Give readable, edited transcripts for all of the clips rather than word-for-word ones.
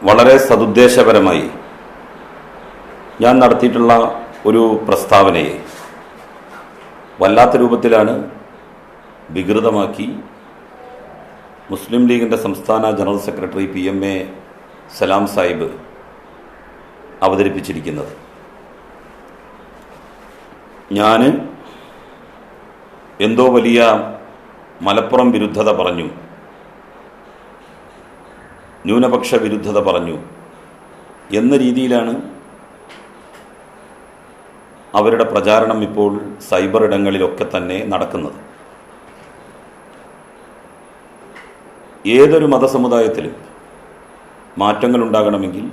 വളരെ സതുദ്ദേശപരമായി ഞാൻ നടത്തിയിട്ടുള്ള ഒരു പ്രസ്താവനയെ വല്ലാത്ത രൂപത്തിലാണ് വികൃതമാക്കി മുസ്ലിം ലീഗിൻ്റെ സംസ്ഥാന ജനറൽ സെക്രട്ടറി PMA സലാം സാഹിബ് അവതരിപ്പിച്ചിരിക്കുന്നത്. ഞാൻ എന്തോ വലിയ മലപ്പുറം വിരുദ്ധത പറഞ്ഞു, ന്യൂനപക്ഷ വിരുദ്ധത പറഞ്ഞു എന്ന രീതിയിലാണ് അവരുടെ പ്രചാരണം ഇപ്പോൾ സൈബർ ഇടങ്ങളിലൊക്കെ തന്നെ നടക്കുന്നത്. ഏതൊരു മതസമുദായത്തിലും മാറ്റങ്ങൾ ഉണ്ടാകണമെങ്കിൽ,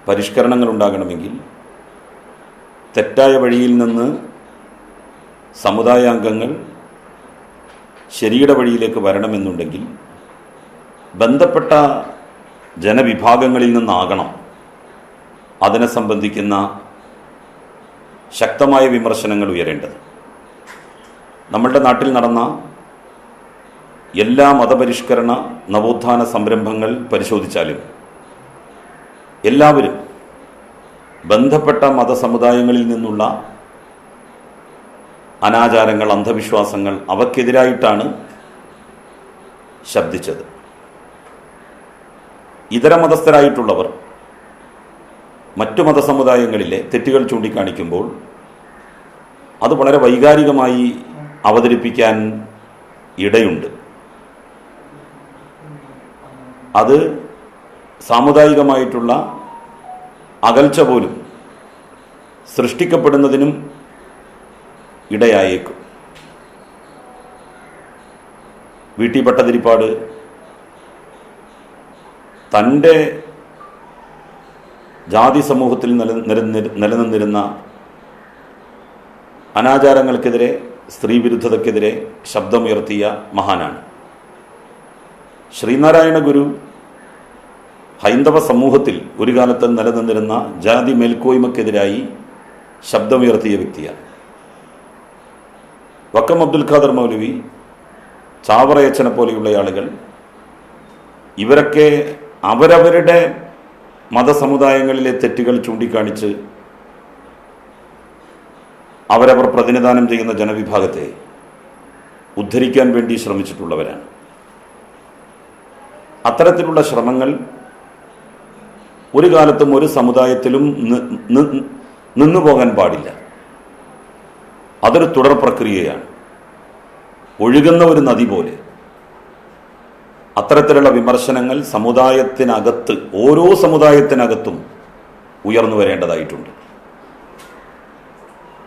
പരിഷ്കരണങ്ങൾ ഉണ്ടാകണമെങ്കിൽ, തെറ്റായ വഴിയിൽ നിന്ന് സമുദായാംഗങ്ങൾ ശരിയുടെ വഴിയിലേക്ക് വരണമെന്നുണ്ടെങ്കിൽ ബന്ധപ്പെട്ട ജനവിഭാഗങ്ങളിൽ നിന്നാകണം അതിനെ സംബന്ധിക്കുന്ന ശക്തമായ വിമർശനങ്ങൾ ഉയരേണ്ടത്. നമ്മളുടെ നാട്ടിൽ നടന്ന എല്ലാ മതപരിഷ്കരണ നവോത്ഥാന സംരംഭങ്ങൾ പരിശോധിച്ചാലും എല്ലാവരും ബന്ധപ്പെട്ട മതസമുദായങ്ങളിൽ നിന്നുള്ള അനാചാരങ്ങൾ, അന്ധവിശ്വാസങ്ങൾ അവയ്ക്കെതിരായിട്ടാണ് ശബ്ദിച്ചത്. ഇതര മതസ്ഥരായിട്ടുള്ളവർ മറ്റു മതസമുദായങ്ങളിലെ തെറ്റുകൾ ചൂണ്ടിക്കാണിക്കുമ്പോൾ അത് വളരെ വൈകാരികമായി അവതരിപ്പിക്കാൻ ഇടയുണ്ട്. അത് സാമുദായികമായിട്ടുള്ള അകൽച്ച പോലും സൃഷ്ടിക്കപ്പെടുന്നതിനും ഇടയായേക്കും. VT ഭട്ടതിരിപ്പാട് തൻ്റെ ജാതി സമൂഹത്തിൽ നിലനിന്നിരുന്ന അനാചാരങ്ങൾക്കെതിരെ, സ്ത്രീവിരുദ്ധതയ്ക്കെതിരെ ശബ്ദമുയർത്തിയ മഹാനാണ്. ശ്രീനാരായണ ഗുരു ഹൈന്ദവ സമൂഹത്തിൽ ഒരു കാലത്ത് നിലനിന്നിരുന്ന ജാതി മേൽക്കോയ്മയ്ക്കെതിരായി ശബ്ദമുയർത്തിയ വ്യക്തിയാണ്. വക്കം അബ്ദുൽ ഖാദർ മൗലവി, ചാവറയച്ചനെ പോലെയുള്ള ആളുകൾ, ഇവരൊക്കെ അവരവരുടെ മതസമുദായങ്ങളിലെ തെറ്റുകൾ ചൂണ്ടിക്കാണിച്ച് അവരവർ പ്രതിനിധാനം ചെയ്യുന്ന ജനവിഭാഗത്തെ ഉദ്ധരിക്കാൻ വേണ്ടി ശ്രമിച്ചിട്ടുള്ളവരാണ്. അത്തരത്തിലുള്ള ശ്രമങ്ങൾ ഒരു കാലത്തും ഒരു സമുദായത്തിലും നിന്നുപോകാൻ പാടില്ല. അതൊരു തുടർ പ്രക്രിയയാണ്. ഒഴുകുന്ന ഒരു നദി പോലെ അത്തരത്തിലുള്ള വിമർശനങ്ങൾ സമുദായത്തിനകത്ത്, ഓരോ സമുദായത്തിനകത്തും ഉയർന്നു വരേണ്ടതായിട്ടുണ്ട്.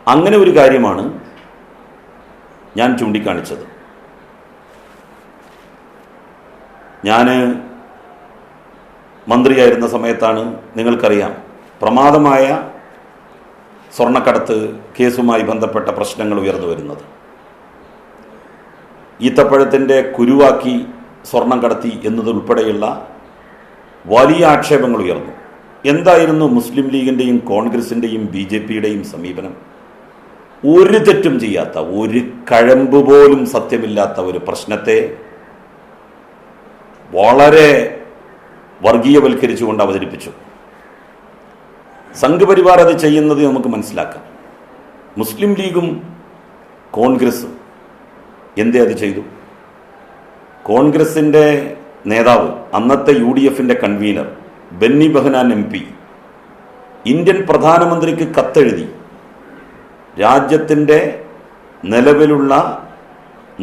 അങ്ങനെ ഒരു കാര്യമാണ് ഞാൻ ചൂണ്ടിക്കാണിച്ചത്. ഞാൻ മന്ത്രിയായിരുന്ന സമയത്താണ്, നിങ്ങൾക്കറിയാം, പ്രമാദമായ സ്വർണ്ണക്കടത്ത് കേസുമായി ബന്ധപ്പെട്ട പ്രശ്നങ്ങൾ ഉയർന്നു വരുന്നത്. ഈത്തപ്പഴത്തിൻ്റെ കുരുവാക്കി സ്വർണം കടത്തി എന്നതുൾപ്പെടെയുള്ള വലിയ ആക്ഷേപങ്ങൾ ഉയർന്നു. എന്തായിരുന്നു മുസ്ലിം ലീഗിൻ്റെയും കോൺഗ്രസിൻ്റെയും BJPയുടെയും സമീപനം? ഒരു തെറ്റും ചെയ്യാത്ത, ഒരു കഴമ്പ് പോലും സത്യമില്ലാത്ത ഒരു പ്രശ്നത്തെ വളരെ വർഗീയവൽക്കരിച്ചുകൊണ്ട് അവതരിപ്പിച്ചു. സംഘപരിവാർ അത് ചെയ്യുന്നത് നമുക്ക് മനസ്സിലാക്കാം. മുസ്ലിം ലീഗും കോൺഗ്രസും എന്തേ അത് ചെയ്തു? കോൺഗ്രസിൻ്റെ നേതാവ്, അന്നത്തെ UDFൻ്റെ convener Benny Behanan MP Indian പ്രധാനമന്ത്രിക്ക് കത്തെഴുതി രാജ്യത്തിൻ്റെ നിലവിലുള്ള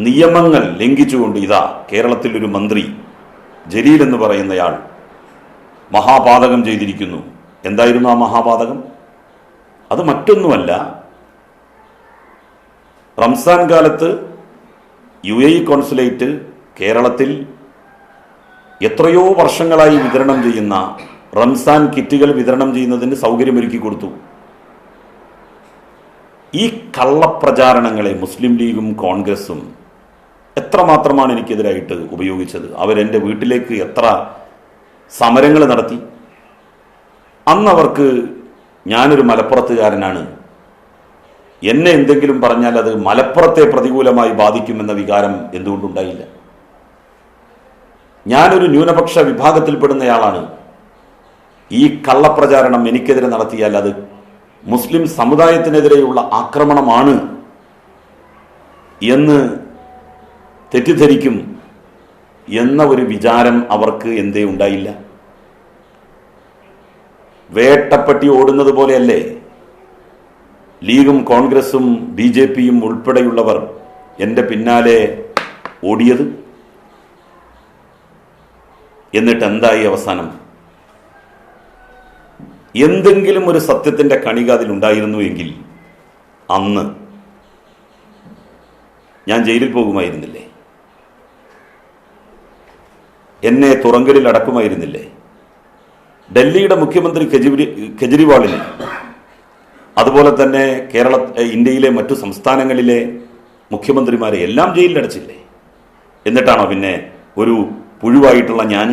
നിയമങ്ങൾ ലംഘിച്ചുകൊണ്ട് ഇതാ കേരളത്തിൽ ഒരു മന്ത്രി ജലീൽ എന്ന് പറയുന്നയാൾ മഹാപാതകം ചെയ്തിരിക്കുന്നു. എന്തായിരുന്നു ആ മഹാപാതകം? അത് മറ്റൊന്നുമല്ല, റംസാൻ കാലത്ത് UAE കോൺസുലേറ്റ് കേരളത്തിൽ എത്രയോ വർഷങ്ങളായി വിതരണം ചെയ്യുന്ന റംസാൻ കിറ്റുകൾ വിതരണം ചെയ്യുന്നതിന് സൗകര്യമൊരുക്കി കൊടുത്തു. ഈ കള്ളപ്രചാരണങ്ങളെ മുസ്ലിം ലീഗും കോൺഗ്രസും എത്രമാത്രമാണ് എനിക്കെതിരായിട്ട് ഉപയോഗിച്ചത്. അവരെൻ്റെ വീട്ടിലേക്ക് എത്ര സമരങ്ങൾ നടത്തി. അന്നവർക്ക് ഞാനൊരു മലപ്പുറത്തുകാരനാണ്, എന്നെ എന്തെങ്കിലും പറഞ്ഞാൽ അത് മലപ്പുറത്തെ പ്രതികൂലമായി ബാധിക്കുമെന്ന വികാരം എന്തുകൊണ്ടുണ്ടായില്ല? ഞാനൊരു ന്യൂനപക്ഷ വിഭാഗത്തിൽപ്പെടുന്നയാളാണ്, ഈ കള്ളപ്രചാരണം എനിക്കെതിരെ നടത്തിയാൽ അത് മുസ്ലിം സമുദായത്തിനെതിരെയുള്ള ആക്രമണമാണ് എന്ന് തെറ്റിദ്ധരിക്കും എന്ന ഒരു വിചാരം അവർക്ക് എന്തേ ഉണ്ടായില്ല? വേട്ടപ്പട്ടി ഓടുന്നത് പോലെയല്ലേ ലീഗും കോൺഗ്രസും BJPയും ഉൾപ്പെടെയുള്ളവർ എൻ്റെ പിന്നാലെ ഓടിയത്? എന്നിട്ട് എന്തായി അവസാനം? എന്തെങ്കിലും ഒരു സത്യത്തിന്റെ കണിക അതിലുണ്ടായിരുന്നു എങ്കിൽ അന്ന് ഞാൻ ജയിലിൽ പോകുമായിരുന്നില്ലേ? എന്നെ തുറങ്കലിൽ അടക്കുമായിരുന്നില്ലേ? ഡൽഹിയുടെ മുഖ്യമന്ത്രി കെജ്രിവാളിനെ, അതുപോലെ തന്നെ ഇന്ത്യയിലെ മറ്റു സംസ്ഥാനങ്ങളിലെ മുഖ്യമന്ത്രിമാരെ എല്ലാം ജയിലിലടച്ചില്ലേ? എന്നിട്ടാണോ പിന്നെ ഒരു പുഴുവായിട്ടുള്ള ഞാൻ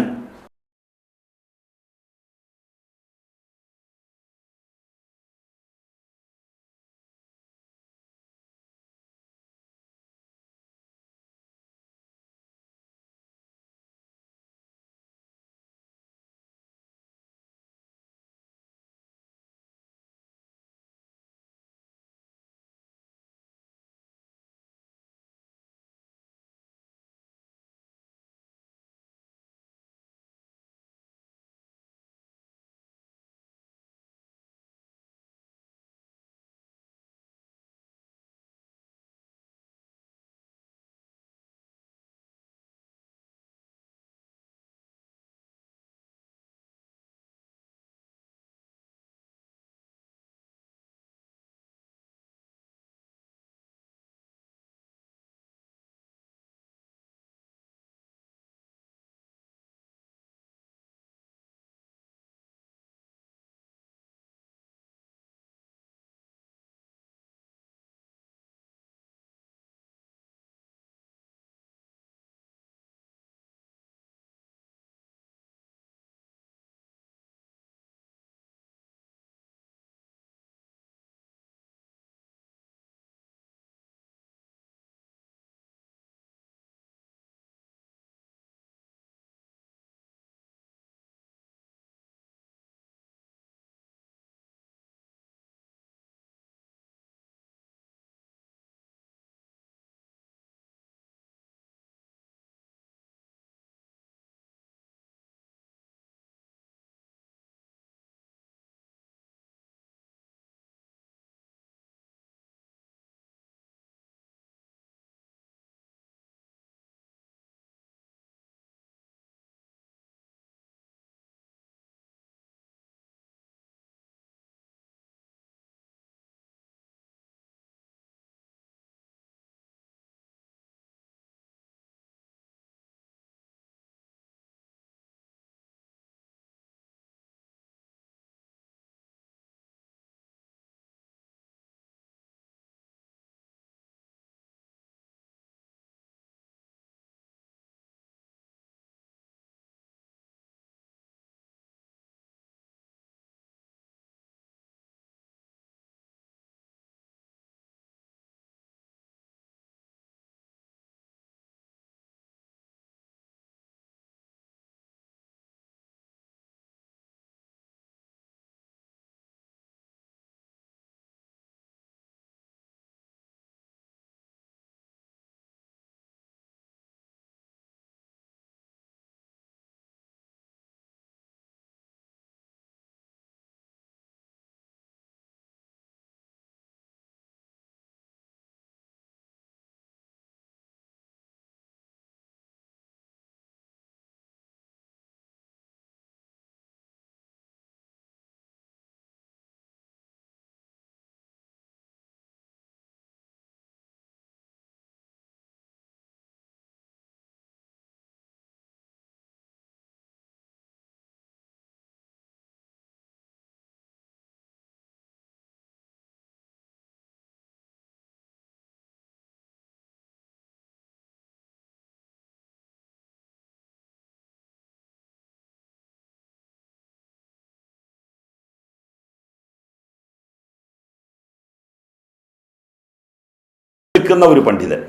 നിൽക്കുന്ന ഒരു പണ്ഡിതൻ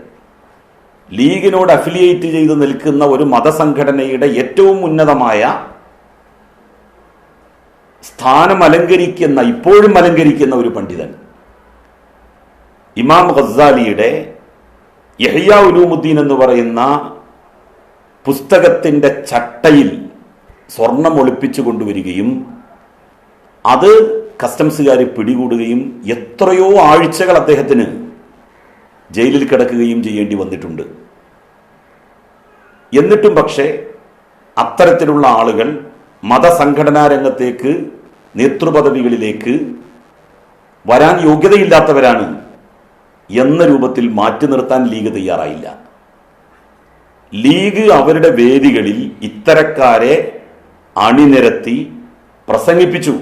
ലീഗിനോട് അഫിലിയേറ്റ് ചെയ്ത് നിൽക്കുന്ന ഒരു മതസംഘടനയുടെ ഏറ്റവും ഉന്നതമായ സ്ഥാനം അലങ്കരിക്കുന്ന, ഇപ്പോഴും അലങ്കരിക്കുന്ന ഒരു പണ്ഡിതൻ, ഇമാം ഗസാലിയുടെ യഹ്യാ ഉലൂമുദ്ദീൻ എന്ന് പറയുന്ന പുസ്തകത്തിന്റെ ചട്ടയിൽ സ്വർണം ഒളിപ്പിച്ചു കൊണ്ടുവരികയും അത് കസ്റ്റംസുകാർ പിടികൂടുകയും എത്രയോ ആഴ്ചകൾ അദ്ദേഹത്തിന് ജയിലിൽ കിടക്കുകയും ചെയ്യേണ്ടി വന്നിട്ടുണ്ട്. എന്നിട്ടും പക്ഷേ അത്തരത്തിലുള്ള ആളുകൾ മതസംഘടനാ രംഗത്തേക്ക്, നേതൃപദവികളിലേക്ക് വരാൻ യോഗ്യതയില്ലാത്തവരാണ് എന്ന രൂപത്തിൽ മാറ്റി നിർത്താൻ ലീഗ് തയ്യാറായില്ല. ലീഗ് അവരുടെ വേദികളിൽ ഇത്തരക്കാരെ അണിനിരത്തി പ്രസംഗിപ്പിച്ചു.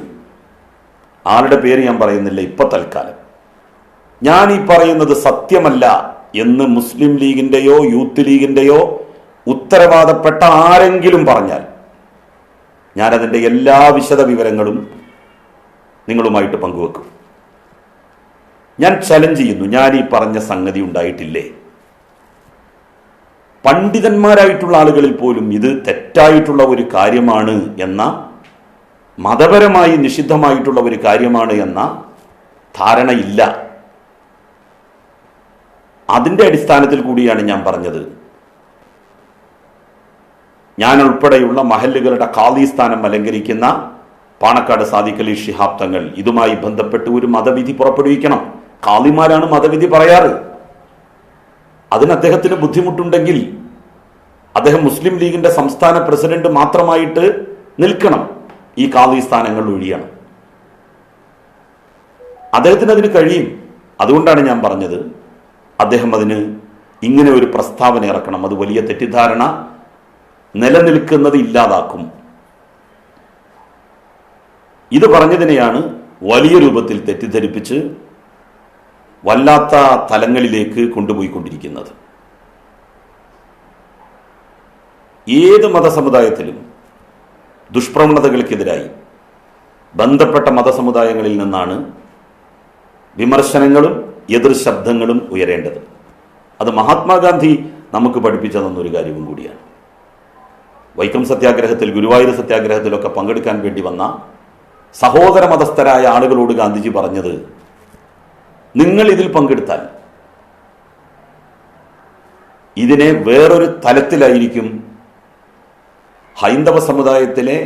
ആളുടെ പേര് ഞാൻ പറയുന്നില്ല ഇപ്പൊ തൽക്കാലം. ഞാൻ ഈ പറയുന്നത് സത്യമല്ല എന്ന് മുസ്ലിം ലീഗിന്റെയോ യൂത്ത് ലീഗിന്റെയോ ഉത്തരവാദപ്പെട്ട ആരെങ്കിലും പറഞ്ഞാൽ ഞാനതിൻ്റെ എല്ലാ വിശദ വിവരങ്ങളും നിങ്ങളുമായിട്ട് പങ്കുവെക്കും. ഞാൻ ചലഞ്ച് ചെയ്യുന്നു, ഞാൻ ഈ പറഞ്ഞ സംഗതി ഉണ്ടായിട്ടില്ലേ? പണ്ഡിതന്മാരായിട്ടുള്ള ആളുകളിൽ പോലും ഇത് തെറ്റായിട്ടുള്ള ഒരു കാര്യമാണ് എന്ന, മതപരമായി നിഷിദ്ധമായിട്ടുള്ള ഒരു കാര്യമാണ് എന്ന ധാരണയില്ല. അതിൻ്റെ അടിസ്ഥാനത്തിൽ കൂടിയാണ് ഞാൻ പറഞ്ഞത്. ഞാൻ ഉൾപ്പെടെയുള്ള മഹല്ലുകളുടെ ഖാദി സ്ഥാനം അലങ്കരിക്കുന്ന പാണക്കാട് സാദിഖ് അലി ശിഹാബ് തങ്ങൾ ഇതുമായി ബന്ധപ്പെട്ട് ഒരു മതവിധി പുറപ്പെടുവിക്കണം. ഖാദിമാരാണ് മതവിധി പറയാറ്. അതിന് അദ്ദേഹത്തിന് ബുദ്ധിമുട്ടുണ്ടെങ്കിൽ അദ്ദേഹം മുസ്ലിം ലീഗിന്റെ സംസ്ഥാന പ്രസിഡന്റ് മാത്രമായിട്ട് നിൽക്കണം, ഈ ഖാദി സ്ഥാനങ്ങൾ ഒഴിയണം. അദ്ദേഹത്തിന് അതിന് കഴിയും. അതുകൊണ്ടാണ് ഞാൻ പറഞ്ഞത് അദ്ദേഹം അതിന് ഇങ്ങനെ ഒരു പ്രസ്താവന ഇറക്കണം. അത് വലിയ തെറ്റിദ്ധാരണ നിലനിൽക്കുന്നത് ഇല്ലാതാക്കും. ഇത് പറഞ്ഞതിനെയാണ് വലിയ രൂപത്തിൽ തെറ്റിദ്ധരിപ്പിച്ച് വല്ലാത്ത തലങ്ങളിലേക്ക് കൊണ്ടുപോയിക്കൊണ്ടിരിക്കുന്നത്. ഏത് മതസമുദായത്തിലും ദുഷ്പ്രവണതകൾക്കെതിരായി ബന്ധപ്പെട്ട മതസമുദായങ്ങളിൽ നിന്നാണ് വിമർശനങ്ങളും എതിർ ശബ്ദങ്ങളും ഉയരേണ്ടത്. അത് മഹാത്മാഗാന്ധി നമുക്ക് പഠിപ്പിച്ചു തന്നൊരു കാര്യവും കൂടിയാണ്. വൈക്കം സത്യാഗ്രഹത്തിൽ, ഗുരുവായൂർ സത്യാഗ്രഹത്തിലൊക്കെ പങ്കെടുക്കാൻ വേണ്ടി വന്ന സഹോദര മതസ്ഥരായ ആളുകളോട് ഗാന്ധിജി പറഞ്ഞത്, നിങ്ങൾ ഇതിൽ പങ്കെടുത്താൽ ഇതിനെ വേറൊരു തലത്തിലായിരിക്കും ഹൈന്ദവ സമുദായത്തിലെ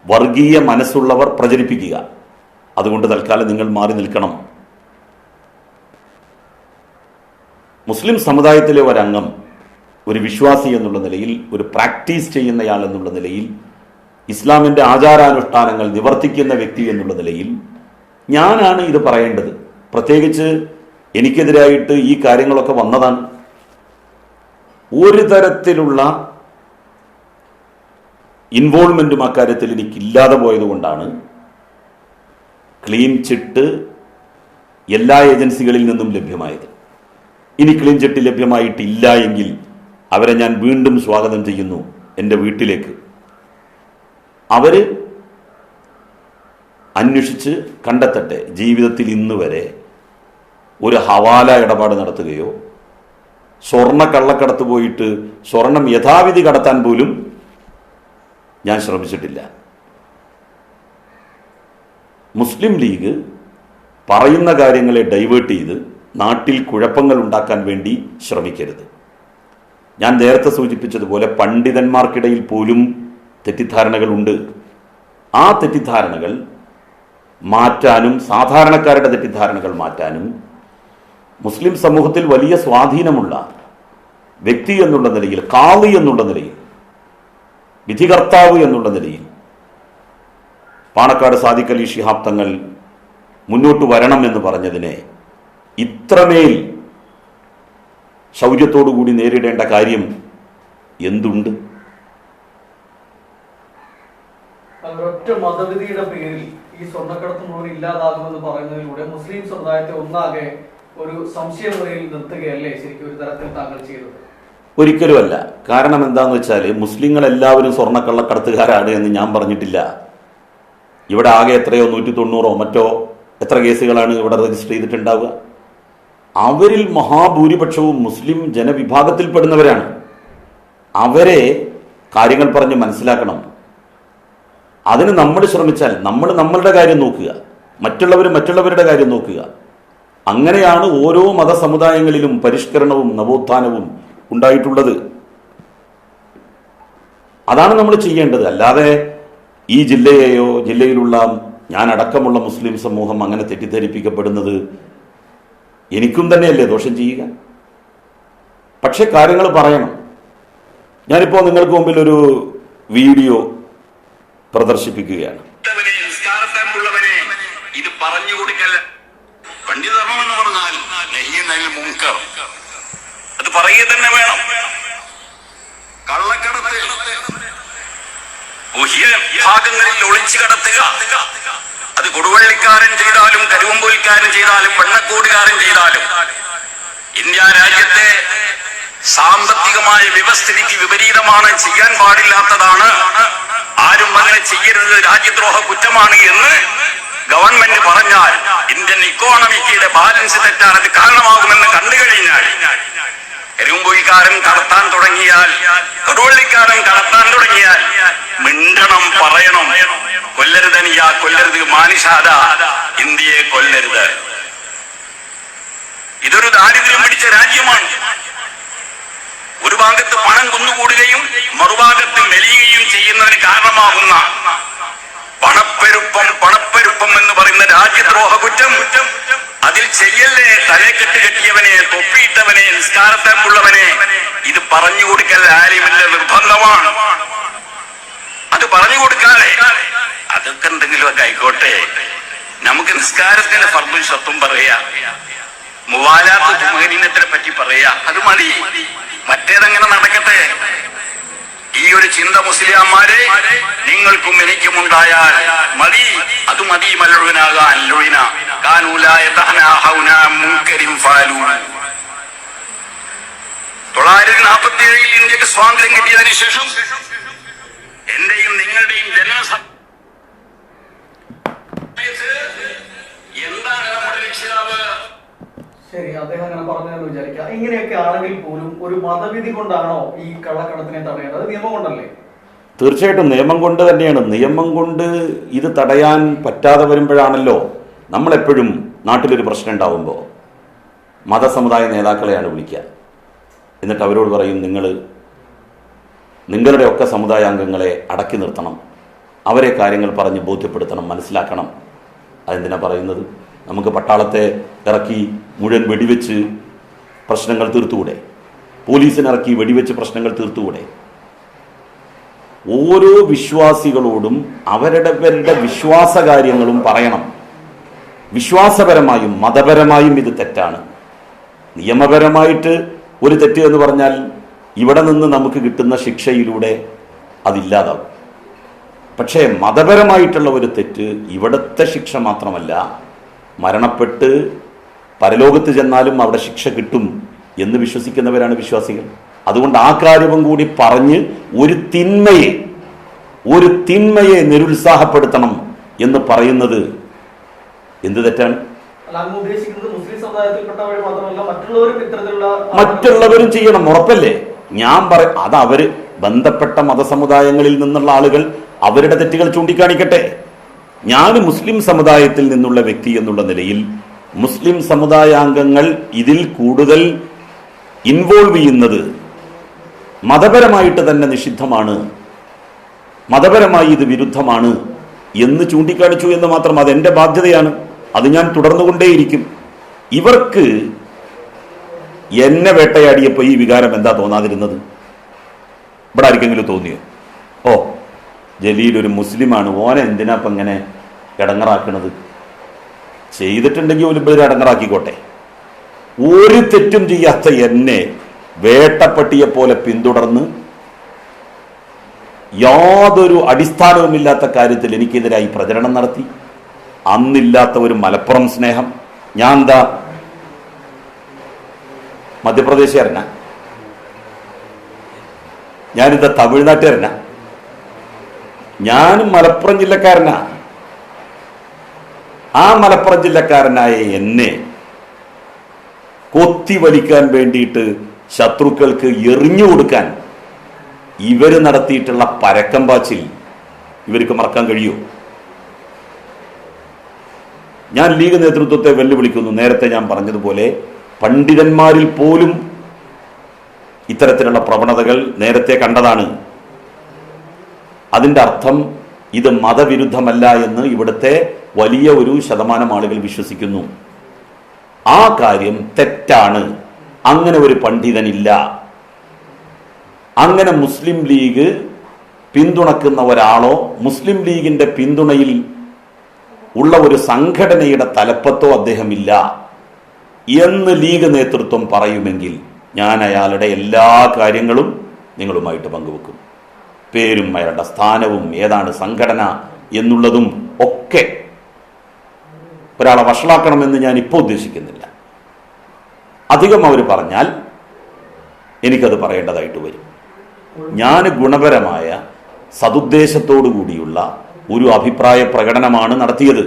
വർഗീയ മനസ്സുള്ളവർ പ്രചരിപ്പിക്കുക. അതുകൊണ്ട് തൽക്കാലം നിങ്ങൾ മാറി നിൽക്കണം. മുസ്ലിം സമുദായത്തിലെ ഒരംഗം, ഒരു വിശ്വാസി എന്നുള്ള നിലയിൽ, ഒരു പ്രാക്ടീസ് ചെയ്യുന്നയാൾ എന്നുള്ള നിലയിൽ, ഇസ്ലാമിൻ്റെ ആചാരാനുഷ്ഠാനങ്ങൾ നിവർത്തിക്കുന്ന വ്യക്തി എന്നുള്ള നിലയിൽ ഞാനാണ് ഇത് പറയേണ്ടത്. പ്രത്യേകിച്ച് എനിക്കെതിരായിട്ട് ഈ കാര്യങ്ങളൊക്കെ വന്നതാണ്. ഒരു തരത്തിലുള്ള ഇൻവോൾവ്മെന്റും അക്കാര്യത്തിൽ എനിക്കില്ലാതെ പോയതുകൊണ്ടാണ് ക്ലീൻ ചിട്ട് എല്ലാ ഏജൻസികളിൽ നിന്നും ലഭ്യമായത്. ഇനി ക്ലീൻ ചിട്ട് ലഭ്യമായിട്ടില്ല എങ്കിൽ അവരെ ഞാൻ വീണ്ടും സ്വാഗതം ചെയ്യുന്നു എൻ്റെ വീട്ടിലേക്ക്. അവര് അന്വേഷിച്ച് കണ്ടെത്തട്ടെ. ജീവിതത്തിൽ ഇന്ന് വരെ ഒരു ഹവാല ഇടപാട് നടത്തുകയോ സ്വർണ്ണ കള്ളക്കടത്ത് പോയിട്ട് സ്വർണം യഥാവിധി കടത്താൻ പോലും ഞാൻ ശ്രമിച്ചിട്ടില്ല. മുസ്ലിം ലീഗ് പറയുന്ന കാര്യങ്ങളെ ഡൈവേർട്ട് ചെയ്ത് നാട്ടിൽ കുഴപ്പങ്ങൾ ഉണ്ടാക്കാൻ വേണ്ടി ശ്രമിക്കരുത്. ഞാൻ നേരത്തെ സൂചിപ്പിച്ചതുപോലെ പണ്ഡിതന്മാർക്കിടയിൽ പോലും തെറ്റിദ്ധാരണകളുണ്ട്. ആ തെറ്റിദ്ധാരണകൾ മാറ്റാനും, സാധാരണക്കാരുടെ തെറ്റിദ്ധാരണകൾ മാറ്റാനും, മുസ്ലിം സമൂഹത്തിൽ വലിയ സ്വാധീനമുള്ള വ്യക്തി എന്നുള്ള നിലയിൽ, ഖാദി എന്നുള്ള നിലയിൽ, വിധികർത്താവ് എന്നുള്ള നിലയിൽ പാണക്കാട് സാദിഖ് അലി ശിഹാബ് തങ്ങൾ മുന്നോട്ട് വരണം എന്ന് പറഞ്ഞതിനെ ഇത്രമേൽ ശൗര്യത്തോടുകൂടി നേരിടേണ്ട കാര്യം എന്തുണ്ട്? ഒരൊറ്റ മതവിധിയുടെ പേരിൽ ഈ സ്വർണ്ണക്കടത്ത് മുഴുവൻ ഇല്ലാതാകുമെന്ന് പറയുന്നതിലൂടെ മുസ്ലിം സമുദായത്തെ ഒന്നാകെ ഒരു സംശയമുറയിൽ നിർത്തുകയല്ലേ ശരിക്കും ഒരു തരത്തിൽ താങ്കൾ ചെയ്തത്? ഒരിക്കലുമല്ല. കാരണം എന്താന്ന് വെച്ചാൽ മുസ്ലിങ്ങൾ എല്ലാവരും സ്വർണ്ണക്കള്ളക്കടത്തുകാരാണ് എന്ന് ഞാൻ പറഞ്ഞിട്ടില്ല. ഇവിടെ ആകെ എത്രയോ 190 മറ്റോ എത്ര കേസുകളാണ് ഇവിടെ രജിസ്റ്റർ ചെയ്തിട്ടുണ്ടാവുക? അവരിൽ മഹാഭൂരിപക്ഷവും മുസ്ലിം ജനവിഭാഗത്തിൽപ്പെടുന്നവരാണ്. അവരെ കാര്യങ്ങൾ പറഞ്ഞ് മനസ്സിലാക്കണം. അതിന് നമ്മൾ ശ്രമിച്ചാൽ നമ്മൾ നമ്മളുടെ കാര്യം നോക്കുക, മറ്റുള്ളവർ മറ്റുള്ളവരുടെ കാര്യം നോക്കുക. അങ്ങനെയാണ് ഓരോ മതസമുദായങ്ങളിലും പരിഷ്കരണവും നവോത്ഥാനവും ഉണ്ടായിട്ടുള്ളത്. അതാണ് നമ്മൾ ചെയ്യേണ്ടത്. അല്ലാതെ ഈ ജില്ലയെയോ ജില്ലയിലുള്ള ഞാൻ അടക്കമുള്ള മുസ്ലിം സമൂഹം അങ്ങനെ തെറ്റിദ്ധരിപ്പിക്കപ്പെടുന്നത് എനിക്കും തന്നെയല്ലേ ദോഷം ചെയ്യുക. പക്ഷെ കാര്യങ്ങൾ പറയണം. ഞാനിപ്പോൾ നിങ്ങൾക്ക് മുമ്പിൽ ഒരു വീഡിയോ പ്രദർശിപ്പിക്കുകയാണ്. ഇത് പറഞ്ഞു കൊടുക്കൽ പണ്ഡിതർമ്മം എന്ന് പറഞ്ഞാൽ മുൻകർ, അത് പറയുക തന്നെ വേണം. കള്ളക്കടത്ത് ഭാഗങ്ങളിൽ ഒളിച്ചു കടത്തുക, അത് കൊടുവള്ളിക്കാരൻ ചെയ്താലും കരുവമ്പൂൽക്കാരൻ ചെയ്താലും വെണ്ണക്കോടുകാരൻ ചെയ്താലും ഇന്ത്യ രാജ്യത്തെ സാമ്പത്തികമായ വ്യവസ്ഥിതിക്ക് വിപരീതമാണ്, ചെയ്യാൻ പാടില്ലാത്തതാണ്, ആരും അങ്ങനെ ചെയ്യരുത്, രാജ്യദ്രോഹ കുറ്റമാണ് എന്ന് ഗവൺമെന്റ് പറഞ്ഞാൽ ഇന്ത്യൻ ഇക്കോണമിക്കിയുടെ ബാലൻസ് തെറ്റാൻ അത് കാരണമാകുമെന്ന് കണ്ടു കഴിഞ്ഞാൽ കരുവമ്പൂൽക്കാരൻ കടത്താൻ തുടങ്ങിയാൽ, കൊടുവള്ളിക്കാരൻ കടത്താൻ തുടങ്ങിയാൽ മിണ്ടണം, പറയണം. കൊല്ലരുതനിയ കൊല്ലരുത്, മാനിഷാദ ഇന്ത്യയെ കൊല്ലരുത്. ഇതൊരു ദാരിദ്ര്യം പിടിച്ച രാജ്യമാണ്. ഒരു ഭാഗത്ത് പണം കുന്നുകൂടുകയും മറുഭാഗത്ത് മെലിയുകയും ചെയ്യുന്നതിന് കാരണമാകുന്ന പണപ്പെരുപ്പം എന്ന് പറയുന്ന രാജ്യദ്രോഹ കുറ്റം അതിൽ ചെയ്യല്ലേ. തലക്കെട്ട് കെട്ടിയവനെ, തൊപ്പിയിട്ടവനെ, നിസ്കാരത്തേക്കുള്ളവനെ ഇത് പറഞ്ഞു കൊടുക്കൽ ആരുമില്ല, നിർബന്ധമാണ്. അത് പറഞ്ഞു കൊടുക്കാതെ അതൊക്കെ എന്തെങ്കിലുമൊക്കെ ആയിക്കോട്ടെ, നമുക്ക് നിസ്കാരത്തിന്റെ ഫർദും സ്വത്തും പറയാ, മുവാലാത്ത് തുമരീനത്തിനെ പറ്റി പറയാ, അത് മതി. മറ്റേതങ്ങനെ നടക്കട്ടെ. ഈ ഒരു ചിന്ത മുസ്ലിംമാരെ നിങ്ങൾക്കും എനിക്കും ഉണ്ടായാൽ മതി, അത് മതി. മല്ലുവിനാകാൻ 947 ഇന്ത്യക്ക് സ്വാതന്ത്ര്യം കിട്ടിയതിനു ശേഷം എന്റെയും നിങ്ങളുടെയും ജനസഭ എന്താണ് നമ്മുടെ രക്ഷിതാവ്? ശരി, അദ്ദേഹം അങ്ങനെ പറഞ്ഞതെന്ന് വിചാരിക്കുക. ഇങ്ങനെയൊക്കെ ആണെങ്കിൽ പോലും ഒരു മതവിധി കൊണ്ടാണോ ഈ കള്ളക്കടത്തിനെ തടയേണ്ടത്? നിയമം കൊണ്ടല്ലേ? തീർച്ചയായിട്ടും നിയമം കൊണ്ട് തന്നെയാണ്. നിയമം കൊണ്ട് ഇത് തടയാൻ പറ്റാതെ വരുമ്പോഴാണല്ലോ നമ്മളെപ്പോഴും നാട്ടിലൊരു പ്രശ്നം ഉണ്ടാവുമ്പോൾ മതസമുദായ നേതാക്കളെയാണ് വിളിക്കുക. എന്നിട്ട് അവരോട് പറയും, നിങ്ങളുടെ ഒക്കെ സമുദായാംഗങ്ങളെ അടക്കി നിർത്തണം, അവരെ കാര്യങ്ങൾ പറഞ്ഞ് ബോധ്യപ്പെടുത്തണം, മനസ്സിലാക്കണം. അതെന്തിനാ പറയുന്നത്? നമുക്ക് പട്ടാളത്തെ ഇറക്കി മുഴുവൻ വെടിവെച്ച് പ്രശ്നങ്ങൾ തീർത്തുകൂടെ? പോലീസിനിറക്കി വെടിവെച്ച് പ്രശ്നങ്ങൾ തീർത്തുകൂടെ? ഓരോ വിശ്വാസികളോടും അവരുടെ വിശ്വാസ കാര്യങ്ങളും പറയണം. വിശ്വാസപരമായും മതപരമായും ഇത് തെറ്റാണ്. നിയമപരമായിട്ട് ഒരു തെറ്റ് എന്ന് പറഞ്ഞാൽ ഇവിടെ നിന്ന് നമുക്ക് കിട്ടുന്ന ശിക്ഷയിലൂടെ അതില്ലാതാവും. പക്ഷേ മതപരമായിട്ടുള്ള ഒരു തെറ്റ് ഇവിടുത്തെ ശിക്ഷ മാത്രമല്ല, മരണപ്പെട്ട് പരലോകത്ത് ചെന്നാലും അവിടെ ശിക്ഷ കിട്ടും എന്ന് വിശ്വസിക്കുന്നവരാണ് വിശ്വാസികൾ. അതുകൊണ്ട് ആ കാര്യവും കൂടി പറഞ്ഞ് ഒരു തിന്മയെ നിരുത്സാഹപ്പെടുത്തണം എന്ന് പറയുന്നത് എന്ത് തെറ്റാണ്? മറ്റുള്ളവരും ചെയ്യണം, ഉറപ്പല്ലേ? ഞാൻ അത് അവര് ബന്ധപ്പെട്ട മതസമുദായങ്ങളിൽ നിന്നുള്ള ആളുകൾ അവരുടെ തെറ്റുകൾ ചൂണ്ടിക്കാണിക്കട്ടെ. ഞാൻ മുസ്ലിം സമുദായത്തിൽ നിന്നുള്ള വ്യക്തി എന്നുള്ള നിലയിൽ മുസ്ലിം സമുദായാംഗങ്ങൾ ഇതിൽ കൂടുതൽ ഇൻവോൾവ് ചെയ്യുന്നത് മതപരമായിട്ട് തന്നെ നിഷിദ്ധമാണ്, മതപരമായി ഇത് വിരുദ്ധമാണ് എന്ന് ചൂണ്ടിക്കാണിച്ചു എന്ന് മാത്രം. അതെന്റെ ബാധ്യതയാണ്, അത് ഞാൻ തുടർന്നുകൊണ്ടേയിരിക്കും. ഇവർക്ക് എന്നെ വേട്ടയാടിയപ്പോൾ ഈ വികാരം എന്താ തോന്നാതിരുന്നത്? ഇവിടെ ആർക്കെങ്കിലും തോന്നിയോ? ഓ, ജലീൽ ഒരു മുസ്ലിമാണ്, ഓനെ എന്തിനാ ഇപ്പം ഇങ്ങനെ ഇടങ്ങറാക്കണത്? ചെയ്തിട്ടുണ്ടെങ്കിൽ ഒരു പേര് ഇടങ്ങറാക്കിക്കോട്ടെ. ഒരു തെറ്റും ചെയ്യാത്ത എന്നെ വേട്ടപ്പട്ടിയെ പോലെ പിന്തുടർന്ന് യാതൊരു അടിസ്ഥാനവുമില്ലാത്ത കാര്യത്തിൽ എനിക്കെതിരായി പ്രചരണം നടത്തി. അന്നില്ലാത്ത ഒരു മലപ്പുറം സ്നേഹം. ഞാൻ എന്താ മധ്യപ്രദേശുകാരനാ? ഞാനിതാ തമിഴ്നാട്ടുകാരനാ? ഞാനും മലപ്പുറം ജില്ലക്കാരനാ. ആ മലപ്പുറം ജില്ലക്കാരനായ എന്നെ കൊത്തി വലിക്കാൻ വേണ്ടിയിട്ട് ശത്രുക്കൾക്ക് എറിഞ്ഞു കൊടുക്കാൻ ഇവര് നടത്തിയിട്ടുള്ള പരക്കം പാച്ചിൽ ഇവർക്ക് മറക്കാൻ കഴിയുമോ? ഞാൻ ലീഗ് നേതൃത്വത്തെ വെല്ലുവിളിക്കുന്നു. നേരത്തെ ഞാൻ പറഞ്ഞതുപോലെ പണ്ഡിതന്മാരിൽ പോലും ഇത്തരത്തിലുള്ള പ്രവണതകൾ നേരത്തെ കണ്ടതാണ്. അതിൻ്റെ അർത്ഥം ഇത് മതവിരുദ്ധമല്ല എന്ന് ഇവിടുത്തെ വലിയ ഒരു ശതമാനം ആളുകൾ വിശ്വസിക്കുന്നു. ആ കാര്യം തെറ്റാണ്. അങ്ങനെ ഒരു പണ്ഡിതനില്ല. അങ്ങനെ മുസ്ലിം ലീഗ് പിന്തുണക്കുന്ന ഒരാളോ മുസ്ലിം ലീഗിന്റെ പിന്തുണയിൽ ഉള്ള ഒരു സംഘടനയുടെ തലപ്പത്തോ അദ്ദേഹമില്ല എന്ന് ലീഗ് നേതൃത്വം പറയുമെങ്കിൽ ഞാൻ അയാളുടെ എല്ലാ കാര്യങ്ങളും നിങ്ങളുമായിട്ട് പങ്കുവെക്കും. പേരും അയാളുടെ സ്ഥാനവും ഏതാണ് സംഘടന എന്നുള്ളതും ഒക്കെ. ഒരാളെ വഷളാക്കണമെന്ന് ഞാൻ ഇപ്പോൾ ഉദ്ദേശിക്കുന്നില്ല. അധികം അവർ പറഞ്ഞാൽ എനിക്കത് പറയേണ്ടതായിട്ട് വരും. ഞാൻ ഗുണപരമായ സതുദ്ദേശത്തോടു കൂടിയുള്ള ഒരു അഭിപ്രായ പ്രകടനമാണ് നടത്തിയത്.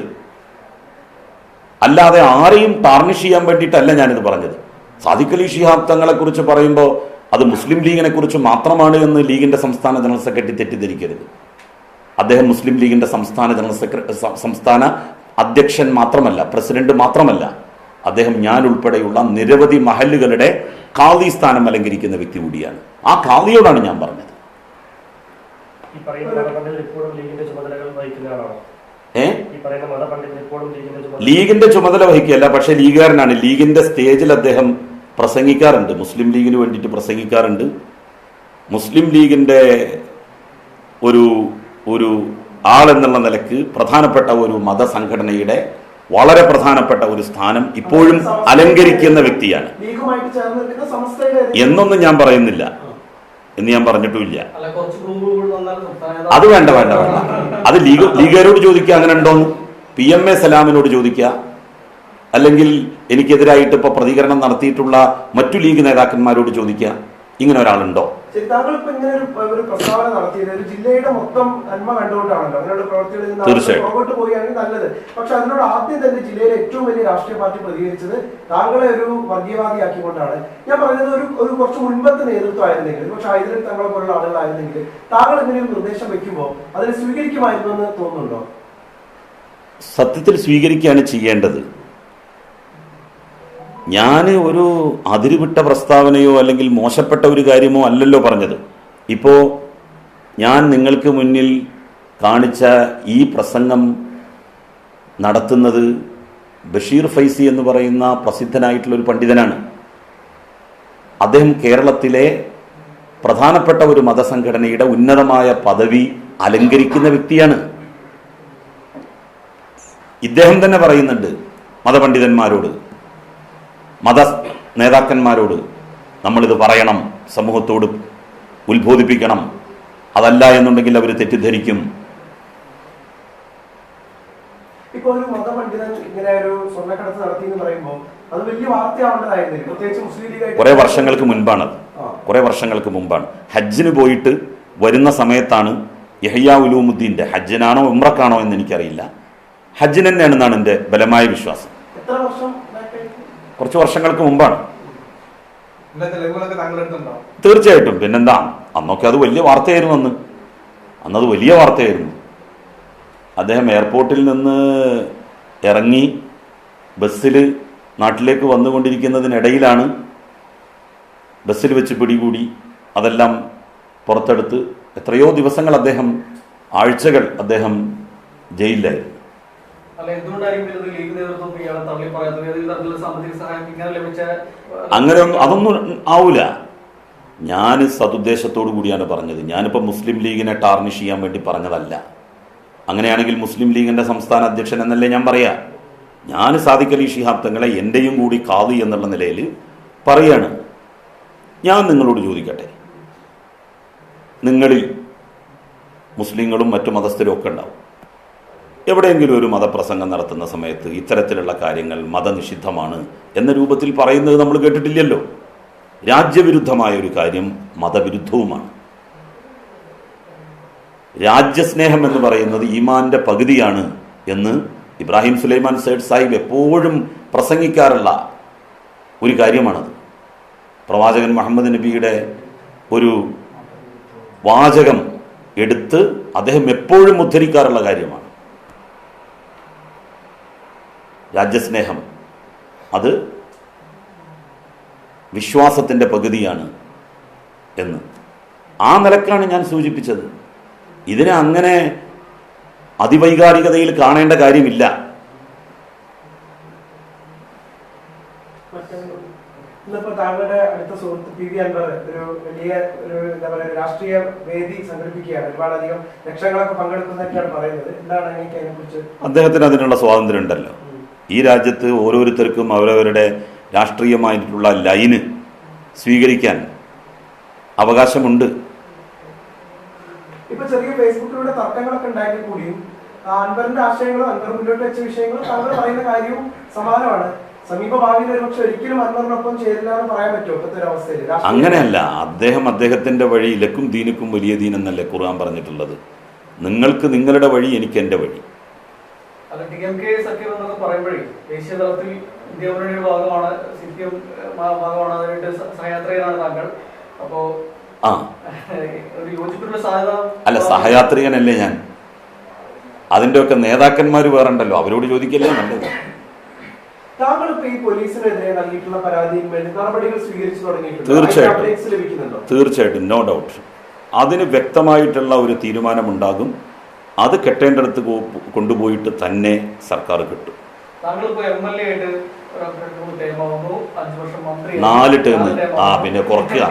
അല്ലാതെ ആരെയും ടാർണിഷ് ചെയ്യാൻ വേണ്ടിയിട്ടല്ല ഞാനിത് പറഞ്ഞത്. സാദിഖ് അലി ശിഹാബ് തങ്ങളെ കുറിച്ച് പറയുമ്പോൾ അത് മുസ്ലിം ലീഗിനെ കുറിച്ച് മാത്രമാണ് എന്ന് ലീഗിന്റെ സംസ്ഥാന ജനറൽ സെക്രട്ടറി തെറ്റിദ്ധരിക്കരുത്. അദ്ദേഹം മുസ്ലിം ലീഗിന്റെ സംസ്ഥാന അധ്യക്ഷൻ മാത്രമല്ല, പ്രസിഡന്റ് മാത്രമല്ല. അദ്ദേഹം ഞാൻ ഉൾപ്പെടെയുള്ള നിരവധി മഹല്ലുകളുടെ ഖാദി സ്ഥാനം അലങ്കരിക്കുന്ന വ്യക്തി കൂടിയാണ്. ആ ഖാദിയോടാണ് ഞാൻ പറഞ്ഞത്. ലീഗിന്റെ ചുമതല വഹിക്കുകയല്ല, പക്ഷെ ലീഗുകാരനാണ്. ലീഗിന്റെ സ്റ്റേജിൽ അദ്ദേഹം പ്രസംഗിക്കാറുണ്ട്, മുസ്ലിം ലീഗിന് വേണ്ടിയിട്ട് പ്രസംഗിക്കാറുണ്ട്. മുസ്ലിം ലീഗിന്റെ ഒരു ഒരു ആളെന്നുള്ള നിലക്ക് പ്രധാനപ്പെട്ട ഒരു മതസംഘടനയുടെ വളരെ പ്രധാനപ്പെട്ട ഒരു സ്ഥാനം ഇപ്പോഴും അലങ്കരിക്കുന്ന വ്യക്തിയാണ്. എന്നൊന്നും ഞാൻ പറയുന്നില്ല, എന്ന് ഞാൻ പറഞ്ഞിട്ടുമില്ല. അത് വേണ്ട വേണ്ട വേണ്ട അത് ലീഗുകാരോട് ചോദിക്കുക, അങ്ങനെ ഉണ്ടോന്ന്. PMA സലാമിനോട് ചോദിക്കുക, അല്ലെങ്കിൽ എനിക്കെതിരായിട്ട് ഇപ്പൊ പ്രതികരണം നടത്തിയിട്ടുള്ള മറ്റു ലീഗ് നേതാക്കന്മാരോട് ചോദിക്കുക, ഇങ്ങനെ ഒരാളുണ്ടോ? തീർച്ചയായും നല്ലത്. പക്ഷെ അതിനോട് ആദ്യം തന്നെ ജില്ലയിലെ ഏറ്റവും വലിയ രാഷ്ട്രീയ പാർട്ടി പ്രതികരിച്ചത് താങ്കളെ ഒരു വർഗീയവാദിയാക്കിക്കൊണ്ടാണ്. ഞാൻ പറഞ്ഞത് ഒരു കുറച്ച് മുൻപത്തെ നേതൃത്വം ആയിരുന്നെങ്കിൽ, പക്ഷെ ഹൈദരലി തങ്ങളെ പോലുള്ള ആളുകളായിരുന്നെങ്കിൽ താങ്കൾ ഇങ്ങനെ ഒരു നിർദ്ദേശം വെക്കുമ്പോൾ അതിനെ സ്വീകരിക്കുമായിരുന്നു എന്ന് തോന്നുന്നുണ്ടോ? സത്യത്തിൽ സ്വീകരിക്കുകയാണ് ചെയ്യേണ്ടത്. ഞാൻ ഒരു അതിരുവിട്ട പ്രസ്താവനയോ അല്ലെങ്കിൽ മോശപ്പെട്ട ഒരു കാര്യമോ അല്ലല്ലോ പറഞ്ഞത്. ഇപ്പോൾ ഞാൻ നിങ്ങൾക്ക് മുന്നിൽ കാണിച്ച ഈ പ്രസംഗം നടത്തുന്നത് ബഷീർ ഫൈസി എന്ന് പറയുന്ന പ്രസിദ്ധനായിട്ടുള്ള ഒരു പണ്ഡിതനാണ്. അദ്ദേഹം കേരളത്തിലെ പ്രധാനപ്പെട്ട ഒരു മതസംഘടനയുടെ ഉന്നതമായ പദവി അലങ്കരിക്കുന്ന വ്യക്തിയാണ്. ഇദ്ദേഹം തന്നെ പറയുന്നുണ്ട് മതപണ്ഡിതന്മാരോട്, മത നേതാക്കന്മാരോട്, നമ്മളിത് പറയണം, സമൂഹത്തോട് ഉത്ബോധിപ്പിക്കണം, അതല്ല എന്നുണ്ടെങ്കിൽ അവർ തെറ്റിദ്ധരിക്കും. ഇപ്പൊ ഒരു മതപണ്ഡിതൻ ഇങ്ങനെ ഒരു സ്വർണ്ണക്കടത്ത് നടത്തി എന്ന് പറയുമ്പോൾ അത് വലിയ വാർത്തയാവേണ്ടതായിരുന്നു, പ്രത്യേകിച്ച് മുസ്ലിം ലീഗ്. കുറെ വർഷങ്ങൾക്ക് മുമ്പാണ്. ഹജ്ജിന് പോയിട്ട് വരുന്ന സമയത്താണ് യഹ്യാ ഉലൂമുദ്ദീന്റെ, ഹജ്ജിനാണോ ഉംറക്കാണോ എന്ന് എനിക്കറിയില്ല, ഹജ്ജിന് തന്നെയാണെന്നാണ് എൻ്റെ ബലമായ വിശ്വാസം. എത്ര വർഷം? കുറച്ച് വർഷങ്ങൾക്ക് മുമ്പാണ്. തീർച്ചയായിട്ടും, പിന്നെന്താ, അന്നൊക്കെ അത് വലിയ വാർത്തയായിരുന്നു. അന്നത് വലിയ വാർത്തയായിരുന്നു. അദ്ദേഹം എയർപോർട്ടിൽ നിന്ന് ഇറങ്ങി ബസ്സിൽ നാട്ടിലേക്ക് വന്നുകൊണ്ടിരിക്കുന്നതിനിടയിലാണ് ബസ്സിൽ വെച്ച് പിടികൂടി അതെല്ലാം പുറത്തെടുത്ത് എത്രയോ ദിവസങ്ങൾ അദ്ദേഹം, ആഴ്ചകൾ അദ്ദേഹം ജയിലിലായിരുന്നു. അങ്ങനെ അതൊന്നും ആവൂല. ഞാൻ സതുദ്ദേശത്തോടു കൂടിയാണ് പറഞ്ഞത്. ഞാനിപ്പോൾ മുസ്ലിം ലീഗിനെ ടാർണിഷ് ചെയ്യാൻ വേണ്ടി പറഞ്ഞതല്ല. അങ്ങനെയാണെങ്കിൽ മുസ്ലിം ലീഗിന്റെ സംസ്ഥാന അധ്യക്ഷൻ എന്നല്ലേ ഞാൻ പറയാ. ഞാൻ സാദിഖ് അലി ശിഹാബ് തങ്ങളെ എൻ്റെയും കൂടി ഖാദി എന്നുള്ള നിലയിൽ പറയാണ്. ഞാൻ നിങ്ങളോട് ചോദിക്കട്ടെ, നിങ്ങളിൽ മുസ്ലിങ്ങളും മറ്റു മതസ്ഥരും ഒക്കെ ഉണ്ടാവും. എവിടെയെങ്കിലും ഒരു മതപ്രസംഗം നടത്തുന്ന സമയത്ത് ഇത്തരത്തിലുള്ള കാര്യങ്ങൾ മതനിഷിദ്ധമാണ് എന്ന രൂപത്തിൽ പറയുന്നത് നമ്മൾ കേട്ടിട്ടില്ലല്ലോ. രാജ്യവിരുദ്ധമായ ഒരു കാര്യം മതവിരുദ്ധവുമാണ്. രാജ്യസ്നേഹം എന്ന് പറയുന്നത് ഈമാന്റെ പകുതിയാണ് എന്ന് ഇബ്രാഹിം സുലൈമാൻ സേഠ് സാഹിബ് എപ്പോഴും പ്രസംഗിക്കാറുള്ള ഒരു കാര്യമാണത്. പ്രവാചകൻ മുഹമ്മദ് നബിയുടെ ഒരു വാചകം എടുത്ത് അദ്ദേഹം എപ്പോഴും ഉദ്ധരിക്കാറുള്ള കാര്യമാണ്. രാജ്യസ്നേഹം അത് വിശ്വാസത്തിൻ്റെ പകുതിയാണ് എന്ന്. ആ നിലക്കാണ് ഞാൻ സൂചിപ്പിച്ചത്. ഇതിനെ അങ്ങനെ അതിവൈകാരികതയിൽ കാണേണ്ട കാര്യമില്ല. ഇന്നിപ്പോ താങ്കളുടെ അടുത്ത സുഹൃത്ത് പി വി അൻവർ ഒരു വലിയ എന്താ പറയുക രാഷ്ട്രീയ വേദി സംഘടിപ്പിക്കുകയാണ്. ഒരുപാടധികം ലക്ഷങ്ങളൊക്കെ പങ്കെടുക്കുന്നതൊക്കെയാണ് പറയുന്നത്. എന്താണ് എനിക്ക് അതിനെക്കുറിച്ച്? അദ്ദേഹത്തിന് അതിനുള്ള സ്വാതന്ത്ര്യം ഉണ്ടല്ലോ. ഈ രാജ്യത്ത് ഓരോരുത്തർക്കും അവരവരുടെ രാഷ്ട്രീയമായിട്ടുള്ള ലൈന് സ്വീകരിക്കാൻ അവകാശമുണ്ട്. ഇപ്പൊ ചെറിയ ഫേസ്ബുക്കിലൂടെ തർക്കങ്ങളൊക്കെ ഉണ്ടായെങ്കിൽ കൂടിയും അൻവറിന്റെ ആശയങ്ങളും അൻവർ മുന്നോട്ട് വെച്ച വിഷയങ്ങളും താങ്കൾ പറയുന്ന കാര്യവും സമാനമാണ്. സമീപ ഭാവിയിൽ ഒരുപക്ഷെ ഒരിക്കലും അൻവറിനൊപ്പം ചേരില്ല എന്ന് പറയാൻ പറ്റുമോ ഇപ്പോഴത്തെ ഒരു അവസ്ഥയിൽ? അങ്ങനെയല്ല. അദ്ദേഹത്തിന്റെ വഴി ലക്കും ദീനുക്കും വലിയ ദീൻ എന്നല്ലേ ഖുർആൻ പറഞ്ഞിട്ടുള്ളത്. നിങ്ങൾക്ക് നിങ്ങളുടെ വഴി, എനിക്ക് എന്റെ വഴി. അല്ല, DMK സഖ്യം എന്നൊക്കെ പറയുമ്പോഴേ ദേശീയ തലത്തിൽ ഇന്ത്യ മുന്നണിയുടെ ഭാഗമാണ്, CPM ഭാഗമാണ്, അതിനായിട്ട് സഹയാത്രികനാണ് താങ്കൾ. അപ്പോ ഒരു യോജിപ്പിനുള്ള സാധ്യത അല്ല, സഹയാത്രികനല്ലേ ഞാൻ. അതിന്റെ ഒക്കെ നേതാക്കന്മാർ വേറുണ്ടല്ലോ, അവരോട് ചോദിക്കല്ലേ നല്ലത്. താങ്കൾ ഇപ്പൊ ഈ പോലീസിനെതിരെ നൽകിയിട്ടുള്ള പരാതിയിൽ വേണ്ടി നടപടികൾ സ്വീകരിച്ചു തുടങ്ങിയിട്ടുണ്ട്. തീർച്ചയായിട്ടും, നോ ഡൗട്ട്. അതിന് വ്യക്തമായിട്ടുള്ള ഒരു തീരുമാനമുണ്ടാകും. അത് കെട്ടേണ്ടടുത്ത് കൊണ്ടുപോയിട്ട് തന്നെ സർക്കാർ കിട്ടും. 4 ടേം. പിന്നെ കുറയ്ക്കുക.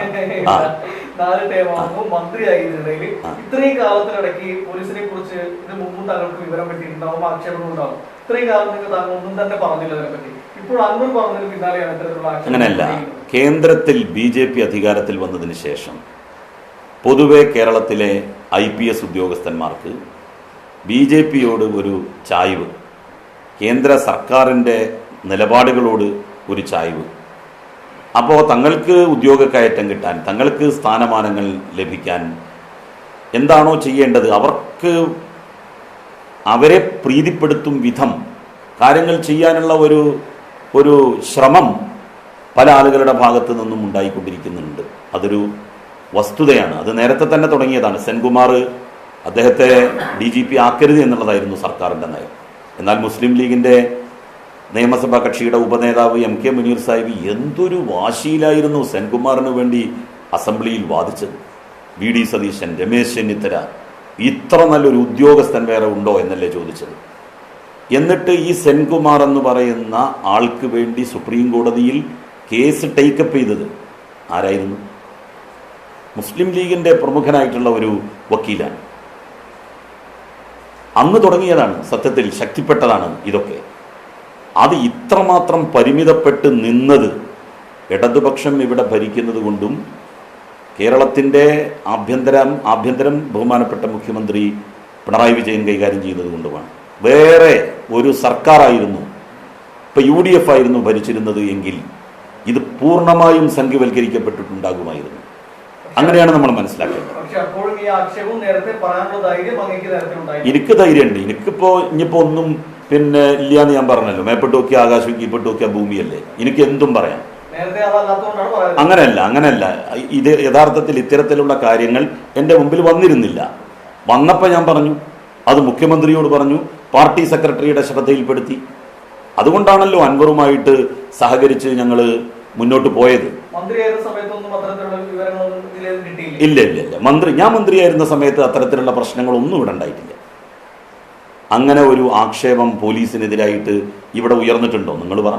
4 ടേമാകുമ്പോൾ മന്ത്രിയായതിനിടയിൽ ഇത്രയും കാലത്തിനിടയ്ക്ക് പോലീസിനെ കുറിച്ച് ഇതിന് മുമ്പും താങ്കൾക്ക് വിവരം പറ്റിയിട്ടുണ്ടാവും, ആക്ഷേപങ്ങൾ ഉണ്ടാവും. ഇത്രയും കാലം താങ്കൾ ഒന്നും തന്നെ പറഞ്ഞില്ല അതിനെപ്പറ്റി. ഇപ്പോൾ അൻവർ പറഞ്ഞതിന് പിന്നാലെയാണ് ഇത്തരത്തിലുള്ള ആക്ഷേപം. അങ്ങനെയല്ല. കേന്ദ്രത്തിൽ BJP അധികാരത്തിൽ വന്നതിന് ശേഷം പൊതുവെ കേരളത്തിലെ IPS ഉദ്യോഗസ്ഥന്മാർക്ക് BJPയോട് ഒരു ചായ്വ്, കേന്ദ്ര സർക്കാരിൻ്റെ നിലപാടുകളോട് ഒരു ചായ്വ്. അപ്പോൾ തങ്ങൾക്ക് ഉദ്യോഗക്കയറ്റം കിട്ടാൻ, തങ്ങൾക്ക് സ്ഥാനമാനങ്ങൾ ലഭിക്കാൻ എന്താണോ ചെയ്യേണ്ടത്, അവരെ പ്രീതിപ്പെടുത്തും വിധം കാര്യങ്ങൾ ചെയ്യാനുള്ള ഒരു ശ്രമം പല ആളുകളുടെ ഭാഗത്തു നിന്നും ഉണ്ടായിക്കൊണ്ടിരിക്കുന്നുണ്ട്. അതൊരു വസ്തുതയാണ്. അത് നേരത്തെ തന്നെ തുടങ്ങിയതാണ്. സെൻകുമാർ അദ്ദേഹത്തെ DGP ആക്കരുത് എന്നുള്ളതായിരുന്നു സർക്കാരിൻ്റെ നയം. എന്നാൽ മുസ്ലിം ലീഗിൻ്റെ നിയമസഭാ കക്ഷിയുടെ ഉപനേതാവ് MK മുനീർ സാഹിബ് എന്തൊരു വാശിയിലായിരുന്നു സെൻകുമാറിന് വേണ്ടി അസംബ്ലിയിൽ വാദിച്ചത്. VD സതീശൻ, രമേശ് ചെന്നിത്തല, ഇത്ര നല്ലൊരു ഉദ്യോഗസ്ഥൻ വേറെ ഉണ്ടോ എന്നല്ലേ ചോദിച്ചത്. എന്നിട്ട് ഈ സെൻകുമാർ എന്ന് പറയുന്ന ആൾക്ക് വേണ്ടി സുപ്രീം കോടതിയിൽ കേസ് ടേക്കപ്പ് ചെയ്തത് ആരായിരുന്നു? മുസ്ലിം ലീഗിൻ്റെ പ്രമുഖനായിട്ടുള്ള ഒരു വക്കീലാണ്. അന്ന് തുടങ്ങിയതാണ്. സത്യത്തിൽ ശക്തിപ്പെട്ടതാണ് ഇതൊക്കെ. അത് ഇത്രമാത്രം പരിമിതപ്പെട്ട് നിന്നത് ഇടതുപക്ഷം ഇവിടെ ഭരിക്കുന്നത് കൊണ്ടും കേരളത്തിൻ്റെ ആഭ്യന്തരം ബഹുമാനപ്പെട്ട മുഖ്യമന്ത്രി പിണറായി വിജയൻ കൈകാര്യം ചെയ്യുന്നത് കൊണ്ടുമാണ്. വേറെ ഒരു സർക്കാരായിരുന്നു, ഇപ്പം UDF ആയിരുന്നു ഭരിച്ചിരുന്നത് എങ്കിൽ ഇത് പൂർണ്ണമായും സംഘവൽക്കരിക്കപ്പെട്ടിട്ടുണ്ടാകുമായിരുന്നു. അങ്ങനെയാണ് നമ്മൾ മനസ്സിലാക്കേണ്ടത്. എനിക്ക് ധൈര്യമുണ്ട്. ഇനിയിപ്പോ ഒന്നും ഇല്ലാന്ന് ഞാൻ പറഞ്ഞല്ലോ. മേപ്പെട്ട് നോക്കിയ ആകാശം, കീഴ്പ്പെട്ട് നോക്കിയ ഭൂമിയല്ലേ. എനിക്ക് എന്തും പറയാം. അങ്ങനെയല്ല. ഇത് യഥാർത്ഥത്തിൽ ഇത്തരത്തിലുള്ള കാര്യങ്ങൾ എൻ്റെ മുമ്പിൽ വന്നിരുന്നില്ല. വന്നപ്പോൾ ഞാൻ പറഞ്ഞു, അത് മുഖ്യമന്ത്രിയോട് പറഞ്ഞു, പാർട്ടി സെക്രട്ടറിയുടെ ശ്രദ്ധയിൽപ്പെടുത്തി. അതുകൊണ്ടാണല്ലോ അൻവറുമായിട്ട് സഹകരിച്ച് ഞങ്ങൾ മുന്നോട്ട് പോയത്. ഇല്ല. ഞാൻ മന്ത്രിയായിരുന്ന സമയത്ത് അത്തരത്തിലുള്ള പ്രശ്നങ്ങളൊന്നും ഇവിടെ ഉണ്ടായിട്ടില്ല. അങ്ങനെ ഒരു ആക്ഷേപം പോലീസിനെതിരായിട്ട് ഇവിടെ ഉയർന്നിട്ടുണ്ടോ? നിങ്ങൾ പറ.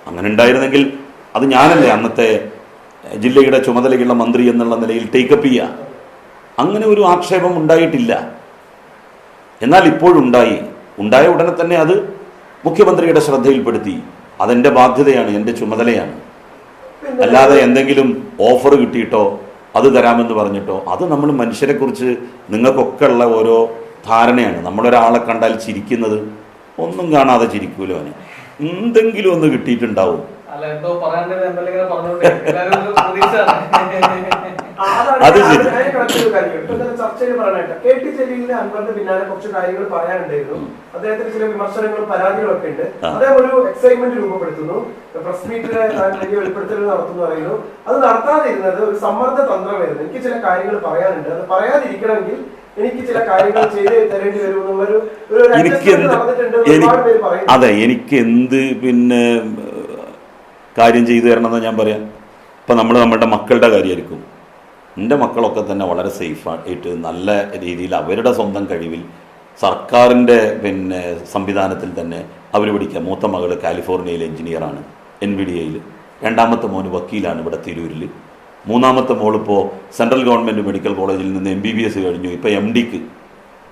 അങ്ങനെ ഉണ്ടായിരുന്നെങ്കിൽ അത് ഞാനല്ലേ അന്നത്തെ ജില്ലയുടെ ചുമതലയുള്ള മന്ത്രി എന്നുള്ള നിലയിൽ ടേക്കപ്പ് ചെയ്യുക. അങ്ങനെ ഒരു ആക്ഷേപം ഉണ്ടായിട്ടില്ല. എന്നാൽ ഉണ്ടായ ഉടനെ തന്നെ അത് മുഖ്യമന്ത്രിയുടെ ശ്രദ്ധയിൽപ്പെടുത്തി. അതെൻ്റെ ബാധ്യതയാണ്, എൻ്റെ ചുമതലയാണ്. അല്ലാതെ എന്തെങ്കിലും ഓഫർ കിട്ടിയിട്ടോ അത് തരാമെന്ന് പറഞ്ഞിട്ടോ, അത് നമ്മൾ മനുഷ്യരെക്കുറിച്ച് നിങ്ങൾക്കൊക്കെ ഉള്ള ഓരോ ധാരണയാണ്. നമ്മളൊരാളെ കണ്ടാൽ ചിരിക്കുന്നത് ഒന്നും കാണാതെ ചിരിക്കൂലോ. അവന് എന്തെങ്കിലും ഒന്ന് കിട്ടിയിട്ടുണ്ടാവും. അത് ശരി. ചർച്ചയിൽ പറയണേട്ട കെ.ടി. ജലീലിന് അൻവറിന്റെ പിന്നാലെ കുറച്ച് കാര്യങ്ങൾ പറയാനുണ്ടായിരുന്നു. അദ്ദേഹത്തിന് ചില വിമർശനങ്ങളും പരാതികളൊക്കെ ഉണ്ട്. അദ്ദേഹം ഒരു എക്സൈറ്റ്മെന്റ് രൂപപ്പെടുത്തുന്നു, പ്രസ് മീറ്റിൽ വലിയ വെളിപ്പെടുത്തലുകൾ നടത്തുന്നു പറയുന്നു. അത് നടത്താതിരുന്നത് ഒരു സമ്മർദ്ദ തന്ത്രമായിരുന്നു. എനിക്ക് ചില കാര്യങ്ങൾ പറയാനുണ്ട്, അത് പറയാതിരിക്കണമെങ്കിൽ എനിക്ക് ചില കാര്യങ്ങൾ ചെയ്ത് തരേണ്ടി വരും എന്നുള്ളൊരു ഒരുപാട് പേര് പറയുന്നു. അതെ, എനിക്ക് എന്ത് പിന്നെ കാര്യം ചെയ്തു തരണമെന്ന് ഞാൻ പറയാം. ഇപ്പം നമ്മളുടെ മക്കളുടെ കാര്യമായിരിക്കും. എൻ്റെ മക്കളൊക്കെ തന്നെ വളരെ സേഫായിട്ട് നല്ല രീതിയിൽ അവരുടെ സ്വന്തം കഴിവിൽ സർക്കാരിൻ്റെ പിന്നെ സംവിധാനത്തിൽ തന്നെ അവർ പഠിക്കുക. മൂത്ത മകൾ കാലിഫോർണിയയിൽ എഞ്ചിനീയറാണ്, NVIDIAയിൽ. രണ്ടാമത്തെ മോന് വക്കീലാണ് ഇവിടെ തിരൂരിൽ. മൂന്നാമത്തെ മോളിപ്പോൾ സെൻട്രൽ ഗവൺമെൻറ് മെഡിക്കൽ കോളേജിൽ നിന്ന് MBBS കഴിഞ്ഞു. ഇപ്പോൾ MDക്ക്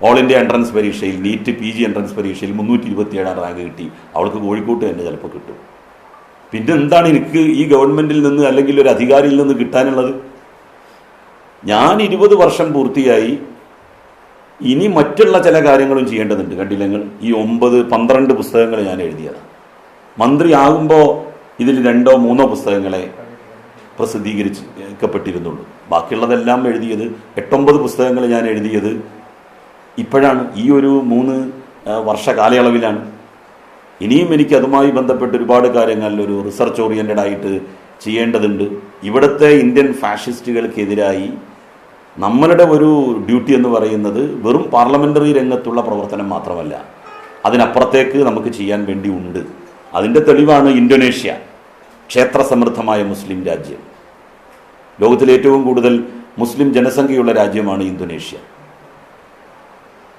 ഓൾ ഇന്ത്യ എൻട്രൻസ് പരീക്ഷയിൽ നീറ്റ് PG എൻട്രൻസ് പരീക്ഷയിൽ 327 റാങ്ക് കിട്ടി. അവൾക്ക് കോഴിക്കോട്ട് തന്നെ ചിലപ്പോൾ കിട്ടും. പിന്നെ എന്താണ് എനിക്ക് ഈ ഗവൺമെൻറ്റിൽ നിന്ന് അല്ലെങ്കിൽ ഒരു അധികാരിയിൽ നിന്ന് കിട്ടാനുള്ളത്? ഞാൻ 20 വർഷം പൂർത്തിയായി. ഇനി മറ്റുള്ള ചില കാര്യങ്ങളും ചെയ്യേണ്ടതുണ്ട്. കണ്ടില്ല നിങ്ങൾ, ഈ 9-12 പുസ്തകങ്ങൾ ഞാൻ എഴുതിയതാണ്. മന്ത്രിയാകുമ്പോൾ ഇതിൽ 2-3 പുസ്തകങ്ങളെ പ്രസിദ്ധീകരിക്കപ്പെട്ടിരുന്നുള്ളൂ. ബാക്കിയുള്ളതെല്ലാം എഴുതിയത് 8-9 പുസ്തകങ്ങൾ ഞാൻ എഴുതിയത് ഇപ്പോഴാണ്, ഈ ഒരു 3 വർഷ കാലയളവിലാണ്. ഇനിയും എനിക്ക് അതുമായി ബന്ധപ്പെട്ട് ഒരുപാട് കാര്യങ്ങൾ ഒരു റിസർച്ച് ഓറിയൻറ്റഡ് ആയിട്ട് ചെയ്യേണ്ടതുണ്ട്. ഇവിടുത്തെ ഇന്ത്യൻ ഫാഷിസ്റ്റുകൾക്കെതിരായി നമ്മളുടെ ഒരു ഡ്യൂട്ടി എന്ന് പറയുന്നത് വെറും പാർലമെൻ്ററി രംഗത്തുള്ള പ്രവർത്തനം മാത്രമല്ല, അതിനപ്പുറത്തേക്ക് നമുക്ക് ചെയ്യാൻ വേണ്ടി ഉണ്ട്. അതിൻ്റെ തെളിവാണ് ഇന്തോനേഷ്യ, ക്ഷേത്രസമൃദ്ധമായ മുസ്ലിം രാജ്യം. ലോകത്തിലെ ഏറ്റവും കൂടുതൽ മുസ്ലിം ജനസംഖ്യയുള്ള രാജ്യമാണ് ഇന്തോനേഷ്യ.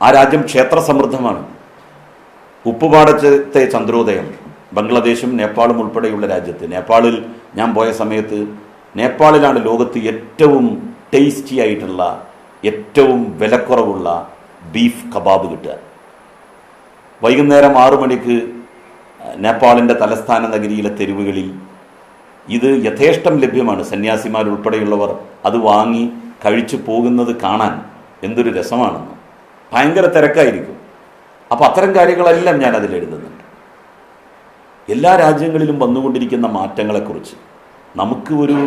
ആ രാജ്യം ക്ഷേത്രസമൃദ്ധമാണ്. ഉപ്പുപാടത്തെ ചന്ദ്രോദയം ബംഗ്ലാദേശും നേപ്പാളും ഉൾപ്പെടെയുള്ള രാജ്യത്ത്, നേപ്പാളിൽ ഞാൻ പോയ സമയത്ത് നേപ്പാളിലാണ് ലോകത്ത് ഏറ്റവും ടേസ്റ്റി ആയിട്ടുള്ള ഏറ്റവും വിലക്കുറവുള്ള ബീഫ് കബാബ് കിട്ടുക. വൈകുന്നേരം 6 മണിക്ക് നേപ്പാളിൻ്റെ തലസ്ഥാന നഗരിയിലെ തെരുവുകളിൽ ഇത് യഥേഷ്ടം ലഭ്യമാണ്. സന്യാസിമാരുൾപ്പെടെയുള്ളവർ അത് വാങ്ങി കഴിച്ചു പോകുന്നത് കാണാൻ എന്തൊരു രസമാണെന്ന്. ഭയങ്കര തിരക്കായിരിക്കും. അപ്പോൾ അത്തരം കാര്യങ്ങളെല്ലാം ഞാൻ അതിലെഴുതുന്നുണ്ട്. എല്ലാ രാജ്യങ്ങളിലും വന്നുകൊണ്ടിരിക്കുന്ന മാറ്റങ്ങളെക്കുറിച്ച് നമുക്ക് ഒരു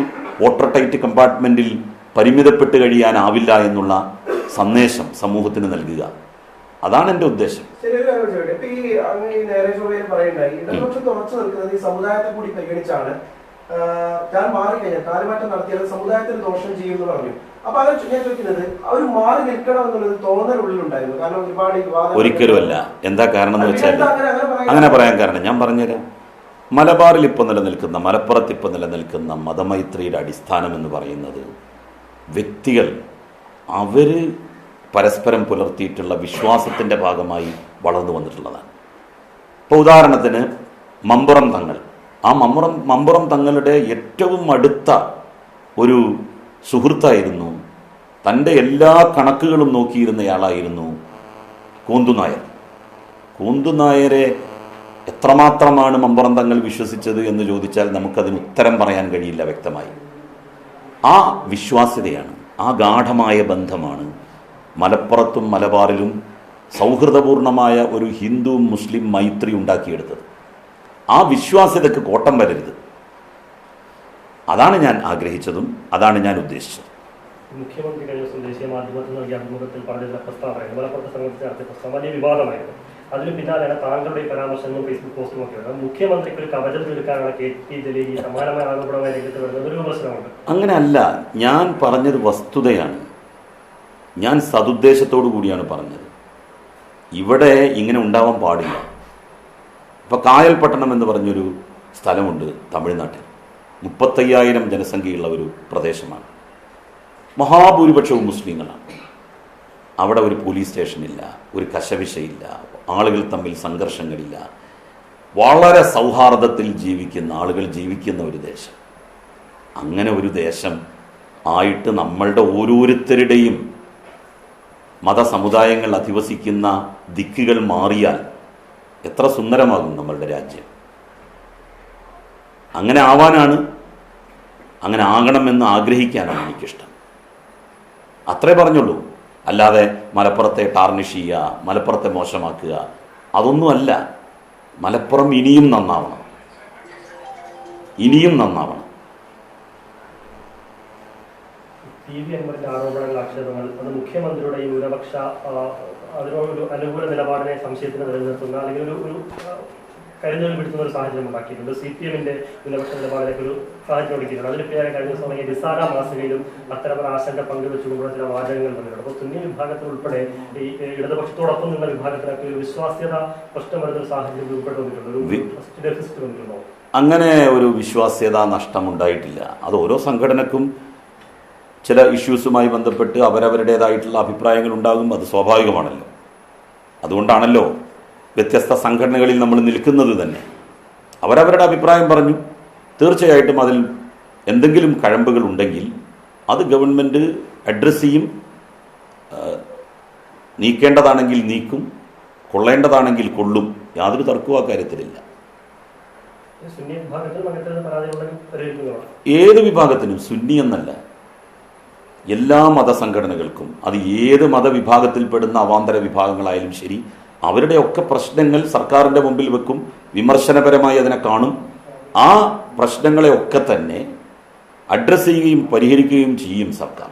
വാട്ടർ ടൈറ്റ് കമ്പാർട്ട്മെൻറ്റിൽ പരിമിതപ്പെട്ട് കഴിയാനാവില്ല എന്നുള്ള സന്ദേശം സമൂഹത്തിന് നൽകുക. അതാണ് എൻ്റെ ഉദ്ദേശം. സമുദായത്തെ കൂടി പരിഗണിച്ചാണ് ഞാൻ മാറിക്കഴിഞ്ഞാൽ കാലുമാറ്റം നടത്തിയത് സമുദായത്തിന് ദോഷം ചെയ്യുമെന്ന് പറഞ്ഞു. അപ്പൊ അത് ഞാൻ ചോദിക്കുന്നത്, അവർ മാറി നിൽക്കണം എന്നുള്ളത് തോന്നലുള്ളിലുണ്ടായിരുന്നു. കാരണം ഒരുപാട് ഒരിക്കലുമല്ല. എന്താ കാരണം എന്ന് വെച്ചാൽ, അങ്ങനെ പറയാൻ കാരണം ഞാൻ പറഞ്ഞുതരാം. മലബാറിൽ ഇപ്പോൾ നിലനിൽക്കുന്ന, മലപ്പുറത്ത് ഇപ്പോൾ നിലനിൽക്കുന്ന മതമൈത്രിയുടെ അടിസ്ഥാനം എന്ന് പറയുന്നത് വ്യക്തികൾ അവർ പരസ്പരം പുലർത്തിയിട്ടുള്ള വിശ്വാസത്തിൻ്റെ ഭാഗമായി വളർന്നു വന്നിട്ടുള്ളതാണ്. ഇപ്പോൾ ഉദാഹരണത്തിന് മമ്പുറം തങ്ങൾ, ആ മമ്പുറം തങ്ങളുടെ ഏറ്റവും അടുത്ത ഒരു സുഹൃത്തായിരുന്നു, തൻ്റെ എല്ലാ കണക്കുകളും നോക്കിയിരുന്നയാളായിരുന്നു കോന്തുനായർ. കോന്തുനായരെ എത്രമാത്രമാണ് മമ്പുറം തങ്ങൾ വിശ്വസിച്ചത് എന്ന് ചോദിച്ചാൽ നമുക്കതിന് ഉത്തരം പറയാൻ കഴിയില്ല വ്യക്തമായി. ആ വിശ്വാസ്യതയാണ്, ആ ഗാഠമായ ബന്ധമാണ് മലപ്പുറത്തും മലബാറിലും സൗഹൃദപൂർണമായ ഒരു ഹിന്ദു മുസ്ലിം മൈത്രി ഉണ്ടാക്കിയെടുത്തത്. ആ വിശ്വാസ്യതയ്ക്ക് കോട്ടം വരരുത്. അതാണ് ഞാൻ ആഗ്രഹിച്ചതും അതാണ് ഞാൻ ഉദ്ദേശിച്ചത്. മുഖ്യമന്ത്രി കഴിഞ്ഞ ദിവസം ദേശീയ മാധ്യമത്തിൽ നൽകിയ അഭിമുഖത്തിൽ പറഞ്ഞിരുന്ന പ്രസ്താവന മലപ്പുറത്തെ സംബന്ധിച്ച് നടത്തിയ പ്രസ്താവന വലിയ വിവാദമായിരുന്നു. അതിന് പിന്നാലെയാണ് താങ്കളുടെ ഈ പരാമർശങ്ങളും ഫേസ്ബുക്ക് പോസ്റ്റും ഒക്കെ വരുന്നത്. മുഖ്യമന്ത്രിക്ക് ഒരു കവചം തീർക്കാനാണ് കെ.ടി. ജലീൽ ഈ സമാനമായ ആരോപണമായി രംഗത്ത് വരുന്നത് ഒരു വിമർശനമുണ്ട്. അങ്ങനെയല്ല, ഞാൻ പറഞ്ഞത് വസ്തുതയാണ്. ഞാൻ സതുദ്ദേശത്തോടു കൂടിയാണ് പറഞ്ഞത്. ഇവിടെ ഇങ്ങനെ ഉണ്ടാവാൻ പാടില്ല. ഇപ്പോൾ കായൽപട്ടണം എന്ന് പറഞ്ഞൊരു സ്ഥലമുണ്ട് തമിഴ്നാട്ടിൽ. 35,000 ജനസംഖ്യയുള്ള ഒരു പ്രദേശമാണ്. മഹാഭൂരിപക്ഷവും മുസ്ലിങ്ങളാണ്. അവിടെ ഒരു പോലീസ് സ്റ്റേഷനില്ല, ഒരു കശവിശയില്ല, ആളുകൾ തമ്മിൽ സംഘർഷങ്ങളില്ല. വളരെ സൗഹാർദ്ദത്തിൽ ജീവിക്കുന്ന ആളുകൾ ജീവിക്കുന്ന ഒരു ദേശം. അങ്ങനെ ഒരു ദേശം ആയിട്ട് നമ്മളുടെ ഓരോരുത്തരുടെയും മതസമുദായങ്ങൾ അധിവസിക്കുന്ന ദിക്കുകൾ മാറിയാൽ എത്ര സുന്ദരമാകും നമ്മളുടെ രാജ്യം. അങ്ങനെ ആവാനാണ്, അങ്ങനെ ആകണമെന്ന് ആഗ്രഹിക്കാനാണ് എനിക്കിഷ്ടം. അത്രേ പറഞ്ഞുള്ളൂ. അല്ലാതെ മലപ്പുറത്തെ ടാർണിഷ് ചെയ്യുക, മലപ്പുറത്തെ മോശമാക്കുക, അതൊന്നുമല്ല. മലപ്പുറം ഇനിയും നന്നാവണം, ഇനിയും നന്നാവണം. TV അൻവറിന്റെ ആരോപണങ്ങൾ, ആക്ഷേപങ്ങൾ അത് മുഖ്യമന്ത്രിയുടെ ഈ ന്യൂനപക്ഷ അതിനോടൊരു അനുകൂല നിലപാടിനെ സംശയത്തിന് നിലനിർത്തുന്ന അല്ലെങ്കിൽ ഒരു കരുതൽ പിടിക്കുന്ന ഒരു സാഹചര്യം ഉണ്ടാക്കിയിട്ടുണ്ട്. CPM-ന്റെ ന്യൂനപക്ഷ നിലപാടിലേക്ക് ഒരു സാഹചര്യം ഒരുക്കിയിട്ടുണ്ട്. അതിന് പേരെ കഴിഞ്ഞ ദിവസം തുടങ്ങിയ നിസാര മാസികയിലും അത്തരമൊരു ആശങ്ക പങ്കുവെച്ചുകൊണ്ടുള്ള ചില വാചകങ്ങൾ വന്നിട്ടുണ്ട്. അപ്പോൾ സുന്നി വിഭാഗത്തിൽ ഉൾപ്പെടെ ഈ ഇടതുപക്ഷത്തോടൊപ്പം നിന്ന വിഭാഗത്തിനൊക്കെ ഒരു വിശ്വാസ്യത പ്രശ്നം വരുന്ന സാഹചര്യം ഉൾപ്പെട്ട് വന്നിട്ടുണ്ട്. ഒരു ഡെഫിസിറ്റ് വന്നിട്ടുണ്ടോ? അങ്ങനെ ഒരു വിശ്വാസ്യത നഷ്ടമുണ്ടായിട്ടില്ല. അത് ഓരോ സംഘടനക്കും ചില ഇഷ്യൂസുമായി ബന്ധപ്പെട്ട് അവരവരുടേതായിട്ടുള്ള അഭിപ്രായങ്ങൾ ഉണ്ടാകും. അത് സ്വാഭാവികമാണല്ലോ. അതുകൊണ്ടാണല്ലോ വ്യത്യസ്ത സംഘടനകളിൽ നമ്മൾ നിൽക്കുന്നത് തന്നെ. അവരവരുടെ അഭിപ്രായം പറഞ്ഞു. തീർച്ചയായിട്ടും അതിൽ എന്തെങ്കിലും കഴമ്പുകൾ ഉണ്ടെങ്കിൽ അത് ഗവൺമെൻറ് അഡ്രസ്സ് ചെയ്യും. നീക്കേണ്ടതാണെങ്കിൽ നീക്കും, കൊള്ളേണ്ടതാണെങ്കിൽ കൊള്ളും. യാതൊരു തർക്കവും ആ കാര്യത്തിലില്ല. ഏത് വിഭാഗത്തിനും, സുന്നി എന്നല്ല, എല്ലാ മതസംഘടനകൾക്കും, അത് ഏത് മതവിഭാഗത്തിൽപ്പെടുന്ന അവാന്തര വിഭാഗങ്ങളായാലും ശരി, അവരുടെയൊക്കെ പ്രശ്നങ്ങൾ സർക്കാരിൻ്റെ മുമ്പിൽ വെക്കും. വിമർശനപരമായി അതിനെ കാണും. ആ പ്രശ്നങ്ങളെയൊക്കെ തന്നെ അഡ്രസ്സ് ചെയ്യുകയും പരിഹരിക്കുകയും ചെയ്യും സർക്കാർ.